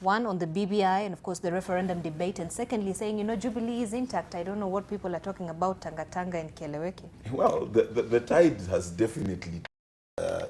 One, on the BBI and, of course, the referendum debate. And secondly, saying, you know, Jubilee is intact. I don't know what people are talking about, Tanga and Kieleweke. Well, the tide has definitely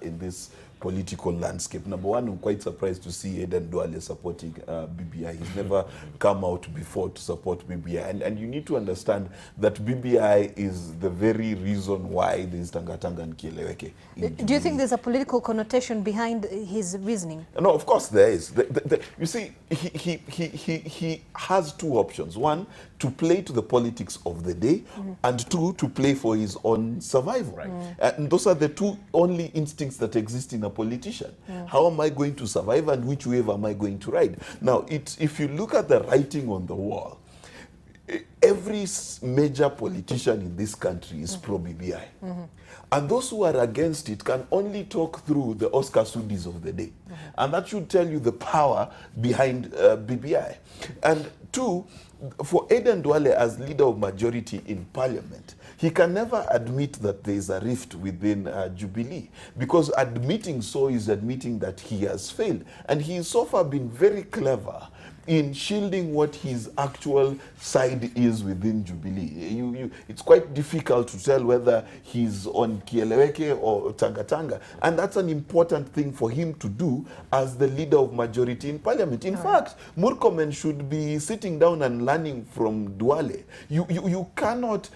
in this political landscape. Number one, I'm quite surprised to see Aden Duale supporting BBI. He's never come out before to support BBI. And you need to understand that BBI is the very reason why there's Tanga and Kieleweke. Do you think there's a political connotation behind his reasoning? No, of course there is. You see, he has two options. One, to play to the politics of the day, and two, to play for his own survival. Right. And those are the two only instincts that exist in a politician. How am I going to survive, and which wave am I going to ride? Now, if you look at the writing on the wall, every major politician in this country is pro-BBI. And those who are against it can only talk through the Oscar Sudis of the day. And that should tell you the power behind BBI. And two, for Aden Duale as leader of majority in parliament, he can never admit that there is a rift within Jubilee, because admitting so is admitting that he has failed. And he has so far been very clever in shielding what his actual side is within Jubilee. It's quite difficult to tell whether he's on Kieleweke or Tanga. And that's an important thing for him to do as the leader of majority in parliament. In fact, Murkomen should be sitting down and learning from Duale. You cannot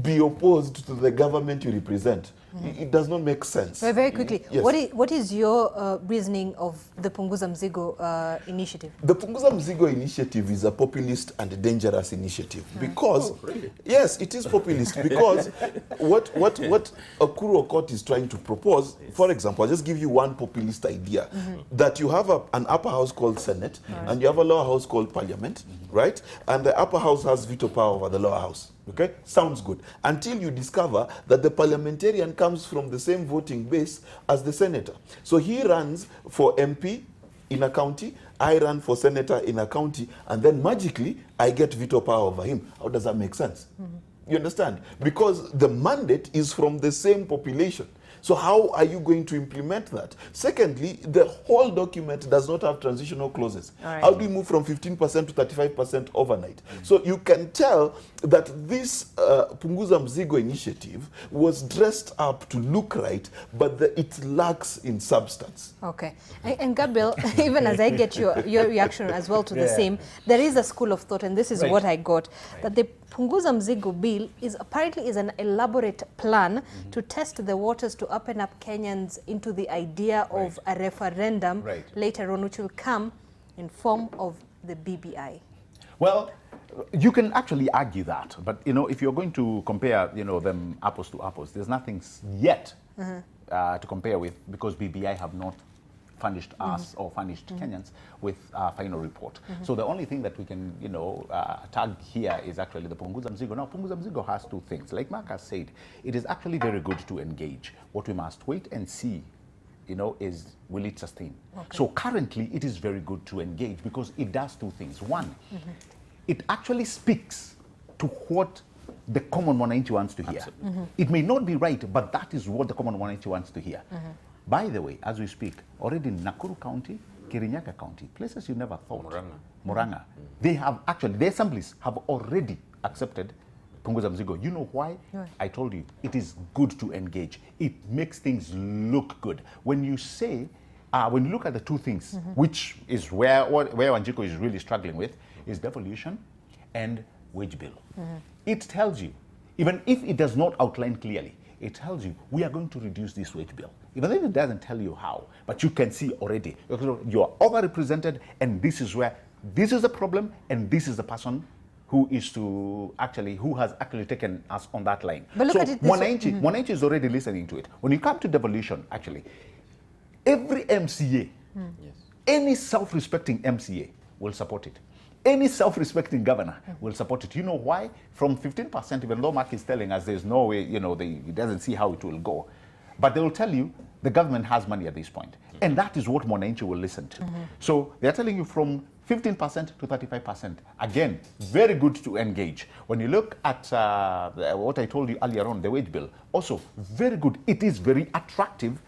be opposed to the government you represent. It does not make sense. Very quickly, yes. What is your reasoning of the Punguza Mizigo initiative? The Punguza Mizigo initiative is a populist and dangerous initiative because, really? Yes, it is populist because what Uhuru Court is trying to propose, for example, I'll just give you one populist idea, that you have an upper house called Senate and you have a lower house called Parliament, right? And the upper house has veto power over the lower house. Okay, sounds good. Until you discover that the parliamentarian comes from the same voting base as the senator. So he runs for MP in a county, I run for senator in a county, and then magically I get veto power over him. How does that make sense? You understand? Because the mandate is from the same population. So how are you going to implement that? Secondly, the whole document does not have transitional clauses. Right. How do you move from 15% to 35% overnight? So you can tell that this Punguza Mizigo initiative was dressed up to look right, but it lacks in substance. Okay. And Gabriel, even as I get your reaction as well to the same, there is a school of thought, and this is what I got, that the Punguza Mizigo bill is apparently an elaborate plan to test the waters, to open up Kenyans into the idea of a referendum later on, which will come in form of the BBI. Well, you can actually argue that, but you know, if you're going to compare, you know, them apples to apples, there's nothing yet to compare with, because BBI have not furnished us or furnished Kenyans with a final report. So the only thing that we can, you know, tag here is actually the Punguza Mizigo. Now, Punguza Mizigo has two things. Like Mark has said, it is actually very good to engage. What we must wait and see, you know, is will it sustain? Okay. So currently, it is very good to engage because it does two things. One, it actually speaks to what the common mwananchi wants to hear. It may not be right, but that is what the common mwananchi wants to hear. By the way, as we speak, already in Nakuru County, Kirinyaga County, places you never thought, Murang'a, they have actually, the assemblies have already accepted Punguza Mizigo. You know why? I told you, it is good to engage. It makes things look good. When you say, when you look at the two things, which is where Wanjiku is really struggling with, is devolution and wage bill. It tells you, even if it does not outline clearly, it tells you we are going to reduce this wage bill. Even if it doesn't tell you how, but you can see already you are overrepresented, and this is where this is the problem, and this is the person who has actually taken us on that line. But look so at it Mwananchi is already listening to it. When you come to devolution, actually, every MCA, any self-respecting MCA will support it. Any self-respecting governor will support it. You know why? From 15%, even though Mark is telling us there's no way, you know, he doesn't see how it will go. But they will tell you the government has money at this point. And that is what Mwananchi will listen to. So they're telling you from 15% to 35%. Again, very good to engage. When you look at what I told you earlier on, the wage bill, also very good. It is very attractive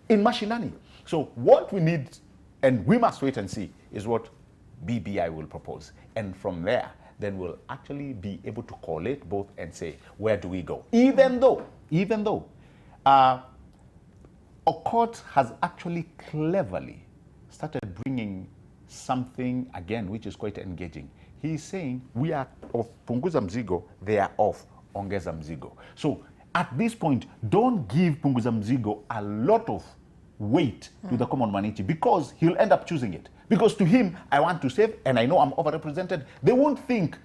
in mashinani. So what we need, and we must wait and see, is what BBI will propose. And from there, then we'll actually be able to collate both and say, where do we go? Even though, a court has actually cleverly started bringing something again, which is quite engaging. He's saying, we are of Punguza Mzigo, they are of Ongeza Mzigo. So at this point, don't give Punguza Mzigo a lot of weight to the common Manichi, because he'll end up choosing it. Because to him, I want to save, and I know I'm overrepresented. They won't think,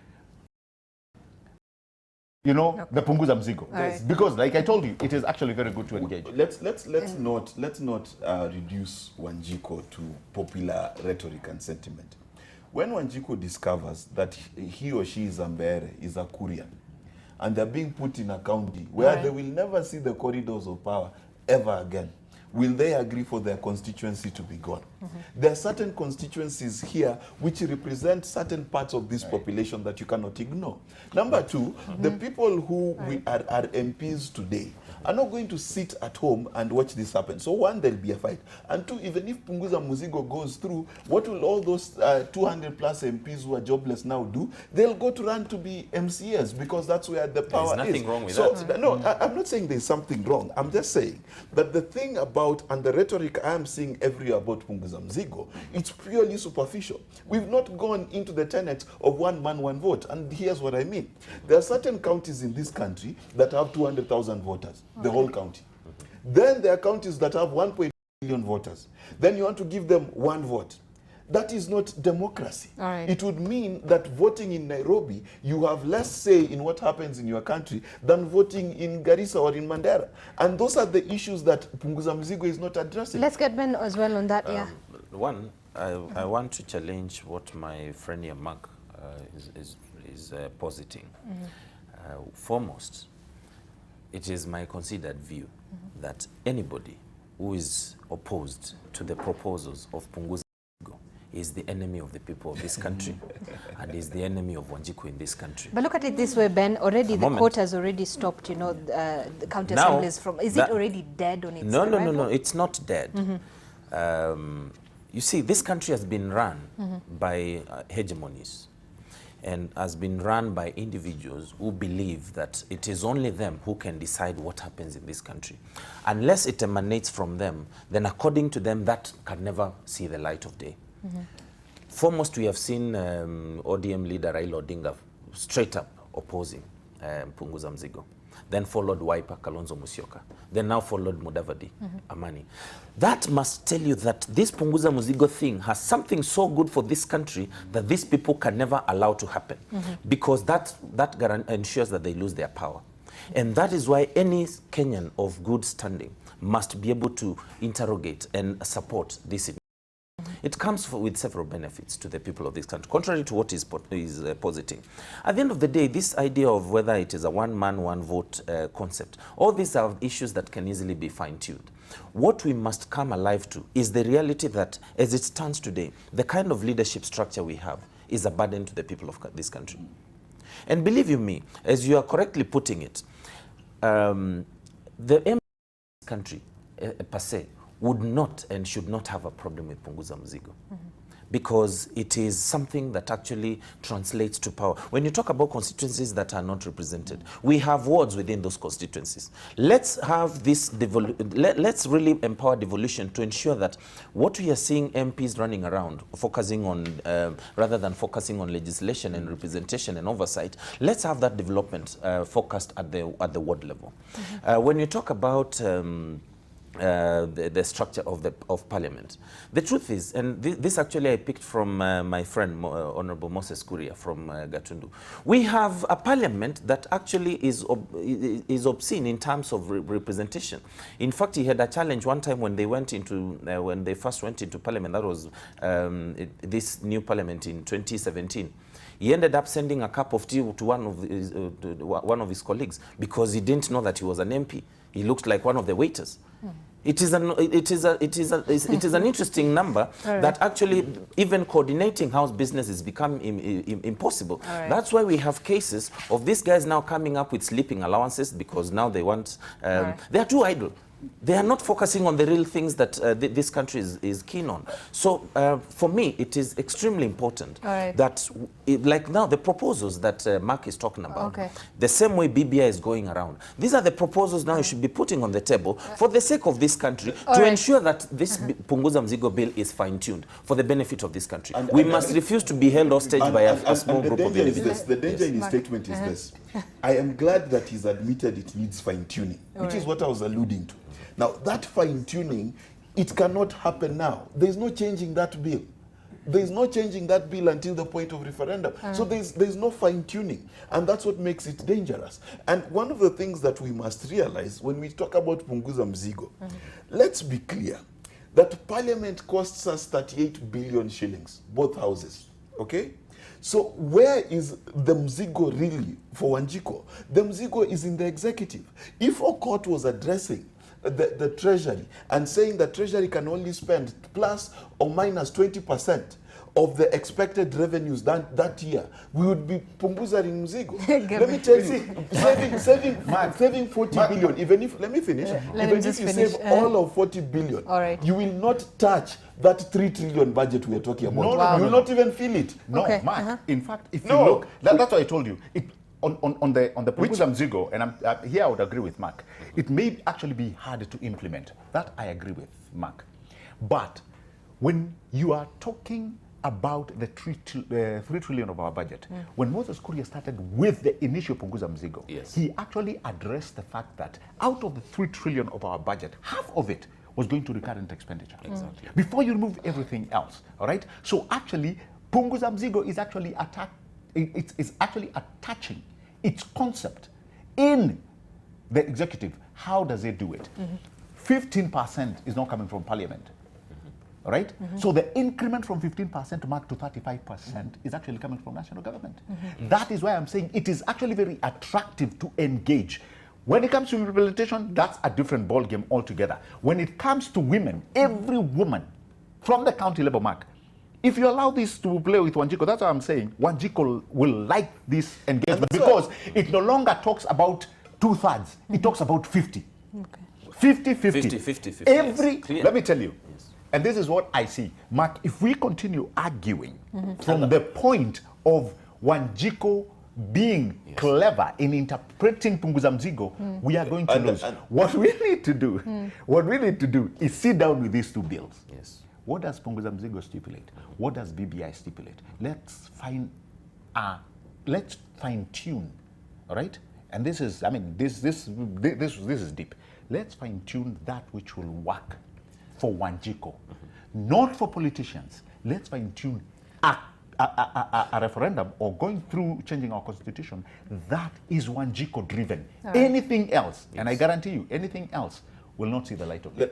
you know, the Punguza Mzigo. Right. Because, like I told you, it is actually very good to engage. Let's not reduce Wanjiku to popular rhetoric and sentiment. When Wanjiku discovers that he or she is a Mbere, is a Kurian, and they're being put in a county where they will never see the corridors of power ever again, will they agree for their constituency to be gone? There are certain constituencies here which represent certain parts of this population that you cannot ignore. Number two, the people who are MPs today are not going to sit at home and watch this happen. So one, there'll be a fight. And two, even if Punguza Muzigo goes through, what will all those 200 plus MPs who are jobless now do? They'll go to run to be MCAs, because that's where the power is. There's nothing wrong with that. No, I'm not saying there's something wrong. I'm just saying that the thing about, and the rhetoric I am seeing everywhere about Punguza Mzigo, it's purely superficial. We've not gone into the tenets of one man, one vote. And here's what I mean. There are certain counties in this country that have 200,000 voters, the whole county. Then there are counties that have 1.1 million voters. Then you want to give them one vote. That is not democracy. It would mean that voting in Nairobi, you have less say in what happens in your country than voting in Garissa or in Mandera. And those are the issues that Punguza Mzigo is not addressing. Let's get Ben as well on that, One, I want to challenge what my friend here, Mark, is positing. Foremost, it is my considered view that anybody who is opposed to the proposals of Punguza is the enemy of the people of this country and is the enemy of Wanjiku in this country. But look at it this way, Ben. Already the court has already stopped, you know, the county assemblies from. Is it already dead on its No. It's not dead. You see, this country has been run by hegemonies, and has been run by individuals who believe that it is only them who can decide what happens in this country. Unless it emanates from them, then according to them, that can never see the light of day. Foremost, we have seen ODM leader Raila Odinga straight up opposing Punguza Mzigo. Then followed Wiper, Kalonzo Musyoka. Then now followed Mudavadi, Amani. That must tell you that this Punguza Mzigo thing has something so good for this country that these people can never allow to happen. Because that ensures that they lose their power. And that is why any Kenyan of good standing must be able to interrogate and support this. It comes with several benefits to the people of this country, contrary to what is positing. At the end of the day, this idea of whether it is a one-man, one-vote concept, all these are issues that can easily be fine-tuned. What we must come alive to is the reality that, as it stands today, the kind of leadership structure we have is a burden to the people of this country. And believe you me, as you are correctly putting it, the aim of this country, per se, would not and should not have a problem with Punguza Mzigo. Because it is something that actually translates to power. When you talk about constituencies that are not represented, we have wards within those constituencies. Let's have this, let's really empower devolution to ensure that what we are seeing MPs running around, focusing on, rather than focusing on legislation and representation and oversight, let's have that development focused at the ward level. When you talk about the structure of parliament. The truth is, and this actually I picked from my friend Honorable Moses Kuria from Gatundu. We have a parliament that actually is obscene in terms of representation. In fact, he had a challenge one time when they went into when they first went into parliament. That was this new parliament in 2017. He ended up sending a cup of tea to one of his colleagues because he didn't know that he was an MP. He looked like one of the waiters. It is an interesting number that actually even coordinating house business has become impossible. That's why we have cases of these guys now coming up with sleeping allowances because now they want, they are too idle. They are not focusing on the real things that this country is keen on. So for me, it is extremely important that, like now, the proposals that Mark is talking about, the same way BBI is going around, these are the proposals now you should be putting on the table for the sake of this country to ensure that this Punguza Mzigo bill is fine-tuned for the benefit of this country. We must refuse to be held hostage by a small group of individuals. The danger in his statement is this. I am glad that he's admitted it needs fine-tuning, which is what I was alluding to. Now, that fine-tuning, it cannot happen now. There's no changing that bill. There's no changing that bill until the point of referendum. So there's no fine-tuning, and that's what makes it dangerous. And one of the things that we must realize when we talk about Punguza Mzigo, let's be clear that Parliament costs us 38 billion shillings, both houses, okay? So where is the Mzigo really for Wanjiko? The Mzigo is in the executive. If a court was addressing the Treasury and saying the Treasury can only spend plus or minus 20% of the expected revenues that year, we would be Punguza in Mzigo. Let me tell you, saving 40 billion, even if, let me finish, even if you save all of 40 billion, you will not touch that 3 trillion budget we are talking about. You will not even feel it. No, Mark, in fact, if you look, that's what I told you. On the Punguza Mzigo, and here I would agree with Mark, it may actually be hard to implement. That I agree with Mark. But when you are talking about the 3 trillion of our budget, when Moses Kuria started with the initial Punguza Mzigo, he actually addressed the fact that out of the 3 trillion of our budget, half of it was going to recurrent expenditure. Exactly. Before you remove everything else, all right? So actually, Punguza Mzigo is actually it's actually attaching its concept in the executive. How does it do it? 15% is not coming from Parliament, right? So the increment from 15% to Mark to 35% is actually coming from national government. That is why I'm saying it is actually very attractive to engage. When it comes to implementation, that's a different ballgame altogether. When it comes to women, every woman from the county level, Mark, if you allow this to play with Wanjiko, that's what I'm saying. Wanjiko will like this engagement because it no longer talks about 2/3. It talks about 50. 50-50. Let me tell you, and this is what I see. Mark, if we continue arguing from the point of Wanjiko being clever in interpreting Punguza Mzigo, we are going to lose. What we need to do, is sit down with these two bills. What does Punguza Mzigo stipulate? What does BBI stipulate? Let's fine tune, all right? And this is, I mean, this is deep. Let's fine tune that which will work for Wanjiko, not for politicians. Let's fine tune a referendum or going through changing our constitution that is Wanjiko driven. Anything else, and I guarantee you, anything else will not see the light of day.